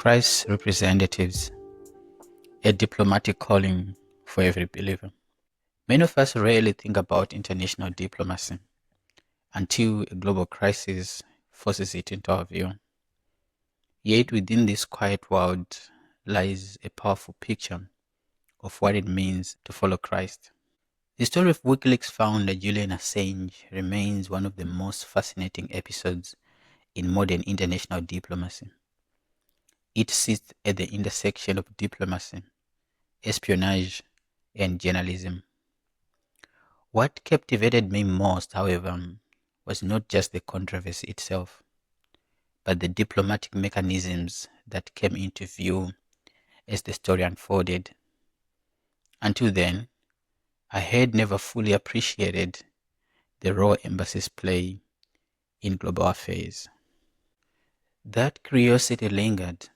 Christ's representatives, a diplomatic calling for every believer. Many of us rarely think about international diplomacy until a global crisis forces it into our view. Yet within this quiet world lies a powerful picture of what it means to follow Christ. The story of WikiLeaks founder Julian Assange remains one of the most fascinating episodes in modern international diplomacy. It sits at the intersection of diplomacy, espionage, and journalism. What captivated me most, however, was not just the controversy itself, but the diplomatic mechanisms that came into view as the story unfolded. Until then, I had never fully appreciated the role embassies play in global affairs. That curiosity lingered,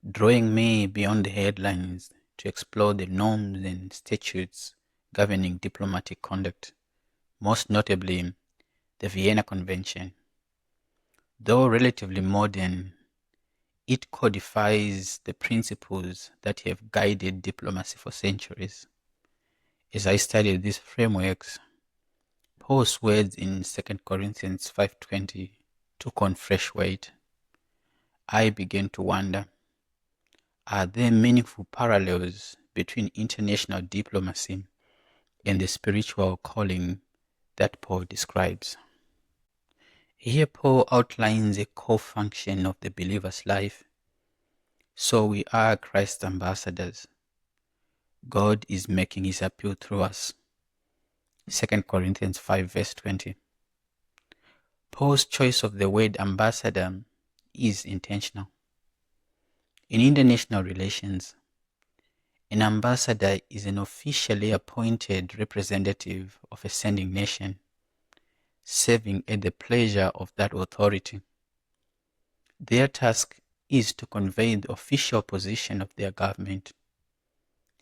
drawing me beyond the headlines to explore the norms and statutes governing diplomatic conduct, most notably the Vienna Convention. Though relatively modern, it codifies the principles that have guided diplomacy for centuries. As I studied these frameworks, Paul's words in 2 Corinthians 5:20 took on fresh weight. I began to wonder, are there meaningful parallels between international diplomacy and the spiritual calling that Paul describes? Here Paul outlines a core function of the believer's life. So we are Christ's ambassadors. God is making his appeal through us. 2 Corinthians 5 verse 20. Paul's choice of the word ambassador is intentional. In international relations, an ambassador is an officially appointed representative of a sending nation, serving at the pleasure of that authority. Their task is to convey the official position of their government.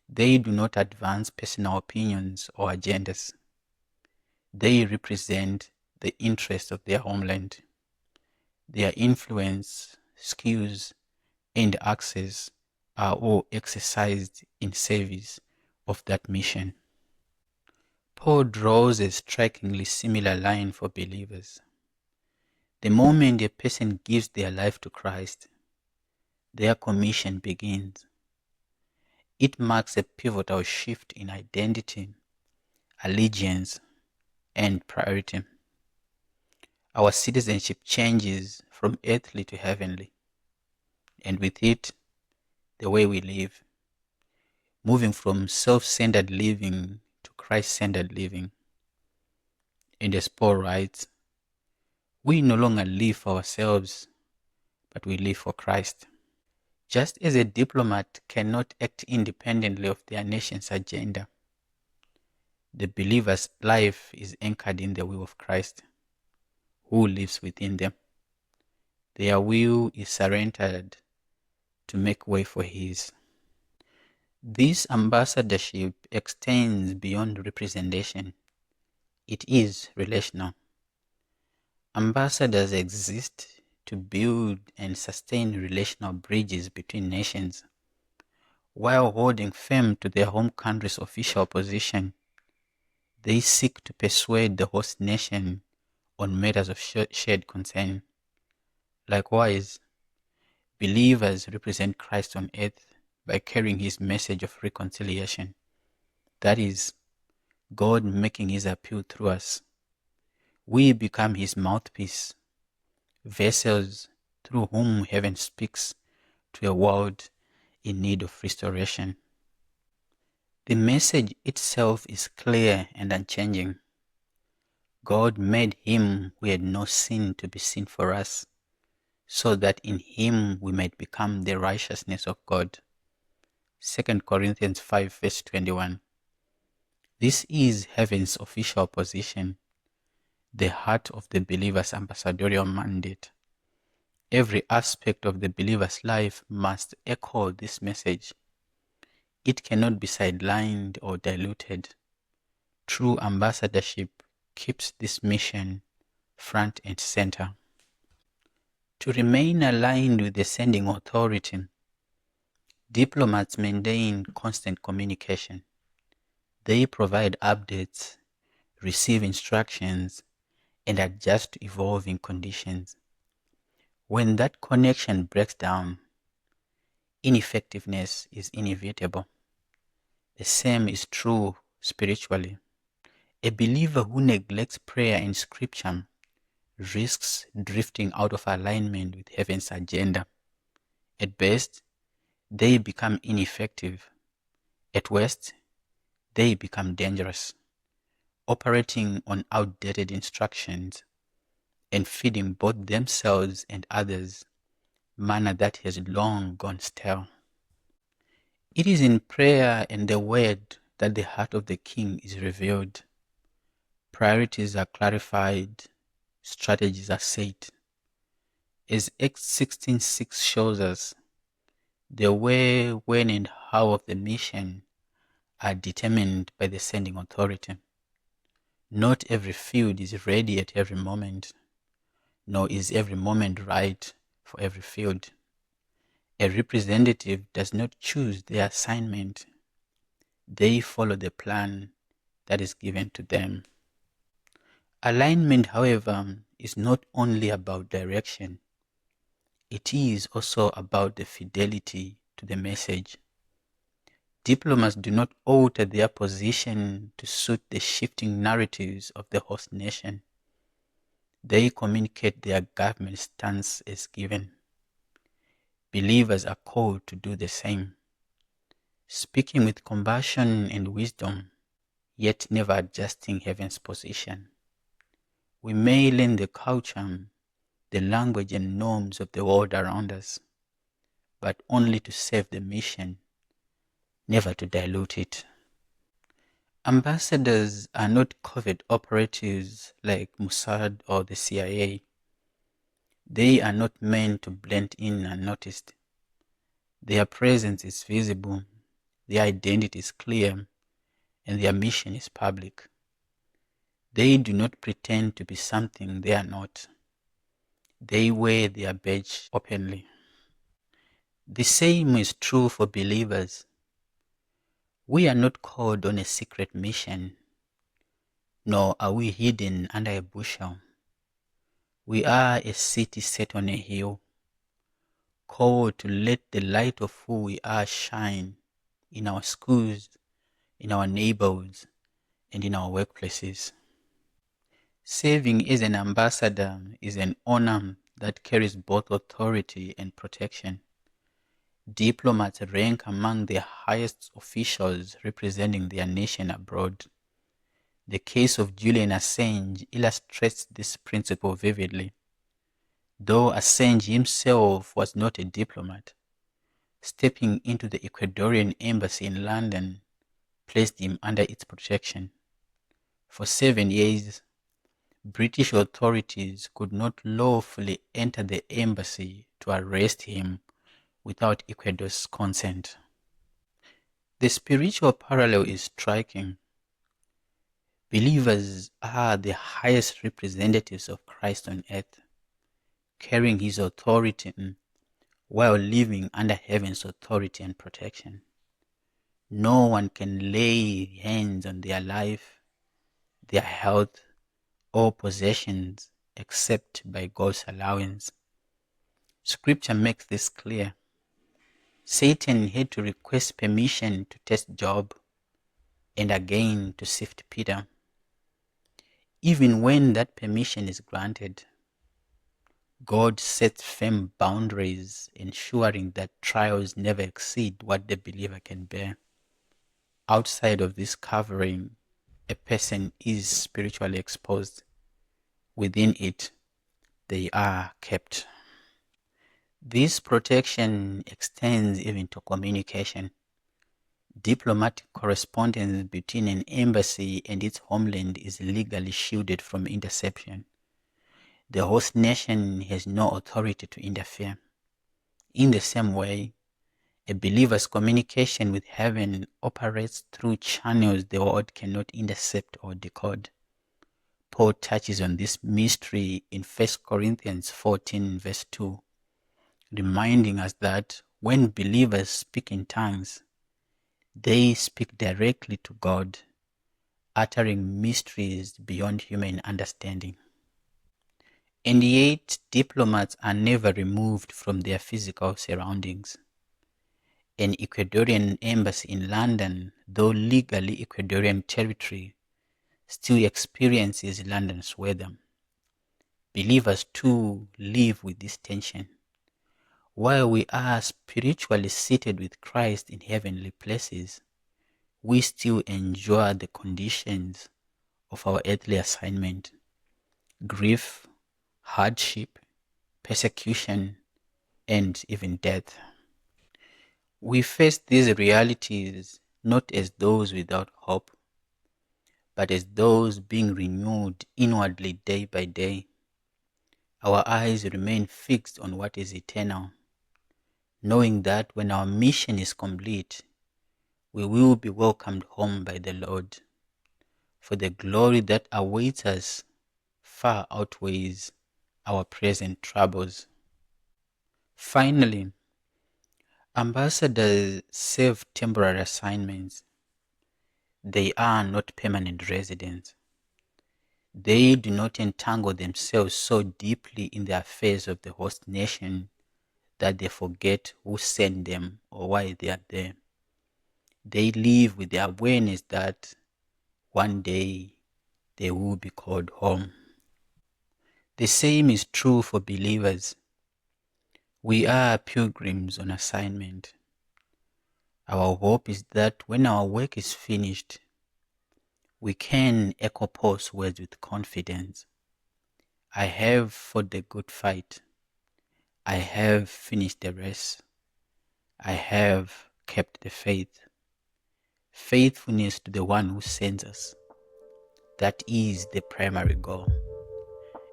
They do not advance personal opinions or agendas. They represent the interests of their homeland. Their influence, skills, and access are all exercised in service of that mission. Paul draws a strikingly similar line for believers. The moment a person gives their life to Christ, their commission begins. It marks a pivotal shift in identity, allegiance, and priority. Our citizenship changes from earthly to heavenly, and with it, the way we live, moving from self-centered living to Christ-centered living. And as Paul writes, we no longer live for ourselves, but we live for Christ. Just as a diplomat cannot act independently of their nation's agenda, the believer's life is anchored in the will of Christ, who lives within them. Their will is surrendered to make way for his. This ambassadorship extends beyond representation. It is relational. Ambassadors exist to build and sustain relational bridges between nations, while holding firm to their home country's official position. They seek to persuade the host nation on matters of shared concern. Likewise, believers represent Christ on earth by carrying his message of reconciliation. That is, God making his appeal through us. We become his mouthpiece, vessels through whom heaven speaks to a world in need of restoration. The message itself is clear and unchanging. God made him who had no sin to be sin for us, so that in him we might become the righteousness of God. 2 Corinthians 5 verse 21. This is heaven's official position, the heart of the believer's ambassadorial mandate. Every aspect of the believer's life must echo this message. It cannot be sidelined or diluted. True ambassadorship keeps this mission front and center. To remain aligned with the sending authority, diplomats maintain constant communication. They provide updates, receive instructions, and adjust to evolving conditions. When that connection breaks down, ineffectiveness is inevitable. The same is true spiritually. A believer who neglects prayer and scripture risks drifting out of alignment with heaven's agenda. At best, they become ineffective. At worst, they become dangerous, operating on outdated instructions and feeding both themselves and others manna that has long gone stale. It is in prayer and the word that the heart of the king is revealed. Priorities are clarified, strategies are set. As Acts 16:6 shows us, the where, when, and how of the mission are determined by the sending authority. Not every field is ready at every moment, nor is every moment right for every field. A representative does not choose their assignment. They follow the plan that is given to them. Alignment, however, is not only about direction. It is also about the fidelity to the message. Diplomats do not alter their position to suit the shifting narratives of the host nation. They communicate their government stance as given. Believers are called to do the same, speaking with compassion and wisdom, yet never adjusting heaven's position. We may learn the culture, the language and norms of the world around us, but only to serve the mission, never to dilute it. Ambassadors are not covert operatives like Mossad or the CIA. They are not meant to blend in unnoticed. Their presence is visible, their identity is clear, and their mission is public. They do not pretend to be something they are not. They wear their badge openly. The same is true for believers. We are not called on a secret mission, nor are we hidden under a bushel. We are a city set on a hill, called to let the light of who we are shine in our schools, in our neighborhoods, and in our workplaces. Serving as an ambassador is an honor that carries both authority and protection. Diplomats rank among the highest officials representing their nation abroad. The case of Julian Assange illustrates this principle vividly. Though Assange himself was not a diplomat, stepping into the Ecuadorian embassy in London placed him under its protection. For 7 years, British authorities could not lawfully enter the embassy to arrest him without Ecuador's consent. The spiritual parallel is striking. Believers are the highest representatives of Christ on earth, carrying his authority while living under heaven's authority and protection. No one can lay hands on their life, their health, or possessions except by God's allowance. Scripture makes this clear. Satan had to request permission to test Job and again to sift Peter. Even when that permission is granted, God sets firm boundaries, ensuring that trials never exceed what the believer can bear. Outside of this covering, a person is spiritually exposed. Within it, they are kept. This protection extends even to communication. Diplomatic correspondence between an embassy and its homeland is legally shielded from interception. The host nation has no authority to interfere. In the same way, a believer's communication with heaven operates through channels the world cannot intercept or decode. Paul touches on this mystery in 1 Corinthians 14 verse 2, reminding us that when believers speak in tongues, they speak directly to God, uttering mysteries beyond human understanding. And yet, diplomats are never removed from their physical surroundings. An Ecuadorian embassy in London, though legally Ecuadorian territory, still experiences London's weather. Believers too live with this tension. While we are spiritually seated with Christ in heavenly places, we still endure the conditions of our earthly assignment: grief, hardship, persecution, and even death. We face these realities not as those without hope, but as those being renewed inwardly day by day. Our eyes remain fixed on what is eternal, knowing that when our mission is complete, we will be welcomed home by the Lord, for the glory that awaits us far outweighs our present troubles. Finally, ambassadors serve temporary assignments. They are not permanent residents. They do not entangle themselves so deeply in the affairs of the host nation that they forget who sent them or why they are there. They live with the awareness that one day they will be called home. The same is true for believers. We are pilgrims on assignment. Our hope is that when our work is finished, we can echo Paul's words with confidence. I have fought the good fight. I have finished the race. I have kept the faith. Faithfulness to the one who sends us. That is the primary goal.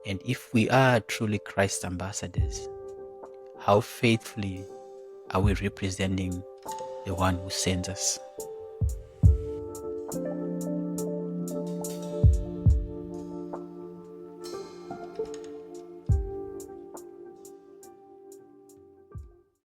And if we are truly Christ's ambassadors, how faithfully are we representing the one who sends us?